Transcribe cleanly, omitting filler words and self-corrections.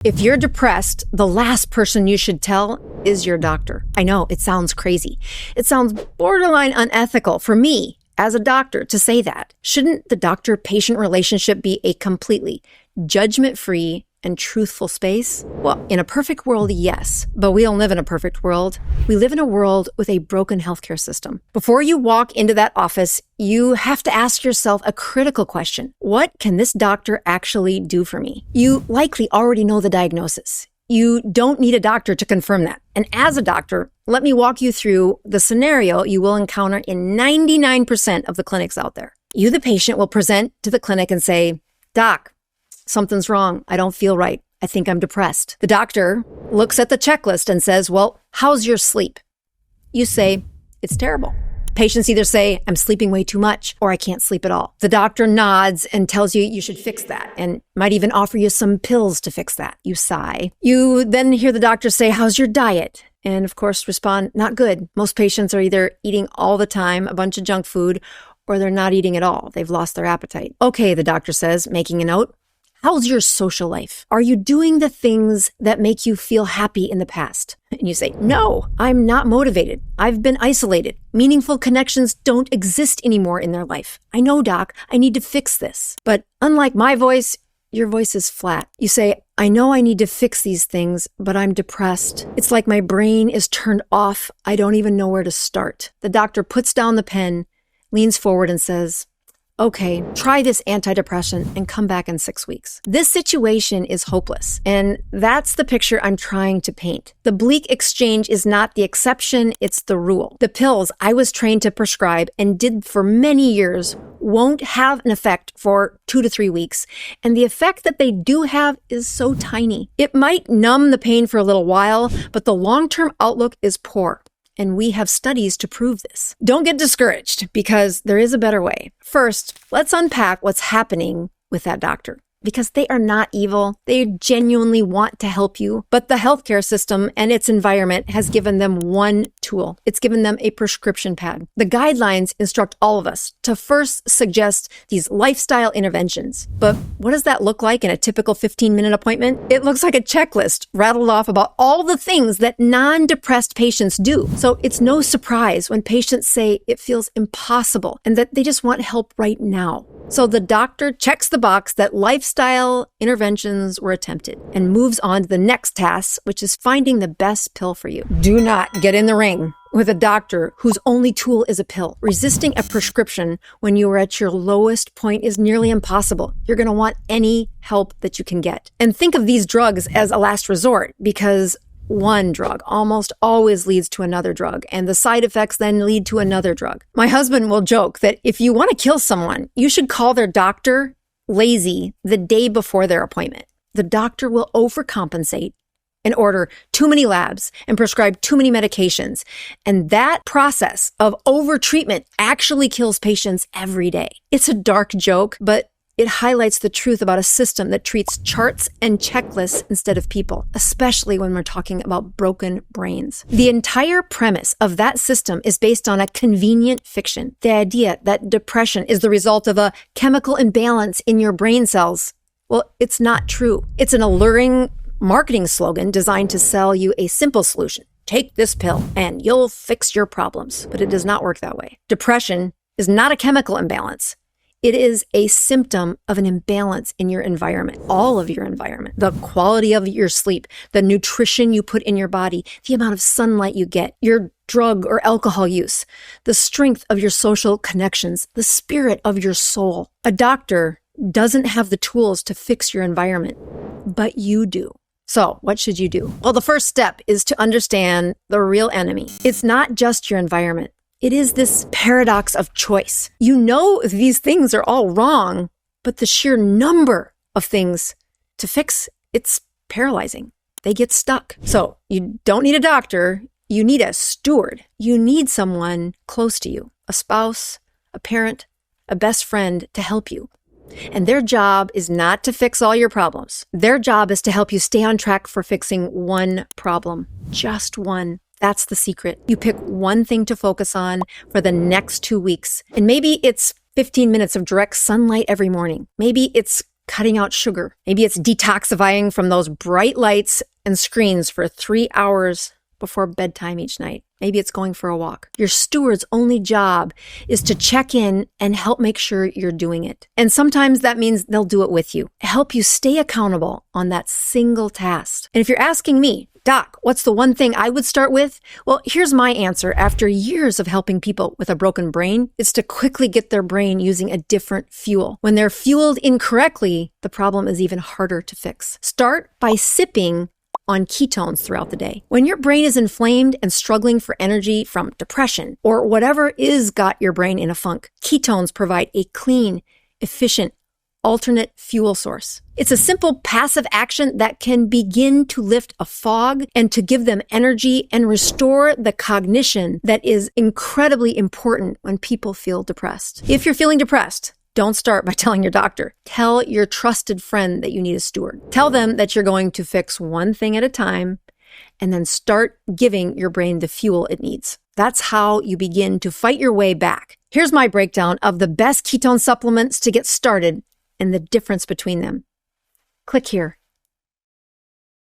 If you're depressed, the last person you should tell is your doctor. I know, it sounds crazy. It sounds borderline unethical for me as a doctor to say that. Shouldn't the doctor-patient relationship be a completely judgment-free and truthful space? Well, in a perfect world, yes, but we don't live in a perfect world. We live in a world with a broken healthcare system. Before you walk into that office, you have to ask yourself a critical question. What can this doctor actually do for me? You likely already know the diagnosis. You don't need a doctor to confirm that. And as a doctor, let me walk you through the scenario you will encounter in 99% of the clinics out there. You, the patient, will present to the clinic and say, "Doc, something's wrong. I don't feel right. I think I'm depressed." The doctor looks at the checklist and says, "Well, how's your sleep?" You say, "It's terrible." Patients either say, "I'm sleeping way too much," or "I can't sleep at all." The doctor nods and tells you you should fix that and might even offer you some pills to fix that. You sigh. You then hear the doctor say, "How's your diet?" And of course respond, "Not good." Most patients are either eating all the time, a bunch of junk food, or they're not eating at all. They've lost their appetite. "Okay," the doctor says, making a note. "How's your social life? Are you doing the things that make you feel happy in the past?" And you say, "No, I'm not motivated. I've been isolated. Meaningful connections don't exist anymore in their life. I know, doc, I need to fix this." But unlike my voice, your voice is flat. You say, "I know I need to fix these things, but I'm depressed. It's like my brain is turned off. I don't even know where to start." The doctor puts down the pen, leans forward and says, "Okay, try this antidepressant and come back in 6 weeks." This situation is hopeless, and that's the picture I'm trying to paint. The bleak exchange is not the exception, it's the rule. The pills I was trained to prescribe and did for many years won't have an effect for 2 to 3 weeks, and the effect that they do have is so tiny. It might numb the pain for a little while, but the long-term outlook is poor. And we have studies to prove this. Don't get discouraged, because there is a better way. First, let's unpack what's happening with that doctor. Because they are not evil. They genuinely want to help you. But the healthcare system and its environment has given them one tool. It's given them a prescription pad. The guidelines instruct all of us to first suggest these lifestyle interventions. But what does that look like in a typical 15-minute appointment? It looks like a checklist rattled off about all the things that non-depressed patients do. So it's no surprise when patients say it feels impossible and that they just want help right now. So the doctor checks the box that lifestyle interventions were attempted and moves on to the next task, which is finding the best pill for you. Do not get in the ring with a doctor whose only tool is a pill. Resisting a prescription when you are at your lowest point is nearly impossible. You're going to want any help that you can get. And think of these drugs as a last resort, because one drug almost always leads to another drug, and the side effects then lead to another drug. My husband will joke that if you want to kill someone, you should call their doctor lazy the day before their appointment. The doctor will overcompensate and order too many labs and prescribe too many medications. And that process of overtreatment actually kills patients every day. It's a dark joke, but it highlights the truth about a system that treats charts and checklists instead of people, especially when we're talking about broken brains. The entire premise of that system is based on a convenient fiction. The idea that depression is the result of a chemical imbalance in your brain cells. Well, it's not true. It's an alluring marketing slogan designed to sell you a simple solution. Take this pill and you'll fix your problems. But it does not work that way. Depression is not a chemical imbalance. It is a symptom of an imbalance in your environment, all of your environment, the quality of your sleep, the nutrition you put in your body, the amount of sunlight you get, your drug or alcohol use, the strength of your social connections, the spirit of your soul. A doctor doesn't have the tools to fix your environment, but you do. So what should you do? Well, the first step is to understand the real enemy. It's not just your environment. It is this paradox of choice. You know these things are all wrong, but the sheer number of things to fix, it's paralyzing. They get stuck. So you don't need a doctor. You need a steward. You need someone close to you, a spouse, a parent, a best friend to help you. And their job is not to fix all your problems. Their job is to help you stay on track for fixing one problem, just one. That's the secret. You pick one thing to focus on for the next 2 weeks. And maybe it's 15 minutes of direct sunlight every morning. Maybe it's cutting out sugar. Maybe it's detoxifying from those bright lights and screens for 3 hours before bedtime each night. Maybe it's going for a walk. Your steward's only job is to check in and help make sure you're doing it. And sometimes that means they'll do it with you, help you stay accountable on that single task. And if you're asking me, Doc, what's the one thing I would start with? Well, here's my answer after years of helping people with a broken brain. It's to quickly get their brain using a different fuel. When they're fueled incorrectly, the problem is even harder to fix. Start by sipping on ketones throughout the day. When your brain is inflamed and struggling for energy from depression or whatever is got your brain in a funk, ketones provide a clean, efficient, alternate fuel source. It's a simple passive action that can begin to lift a fog and to give them energy and restore the cognition that is incredibly important when people feel depressed. If you're feeling depressed, don't start by telling your doctor. Tell your trusted friend that you need a steward. Tell them that you're going to fix one thing at a time and then start giving your brain the fuel it needs. That's how you begin to fight your way back. Here's my breakdown of the best ketone supplements to get started and the difference between them. Click here.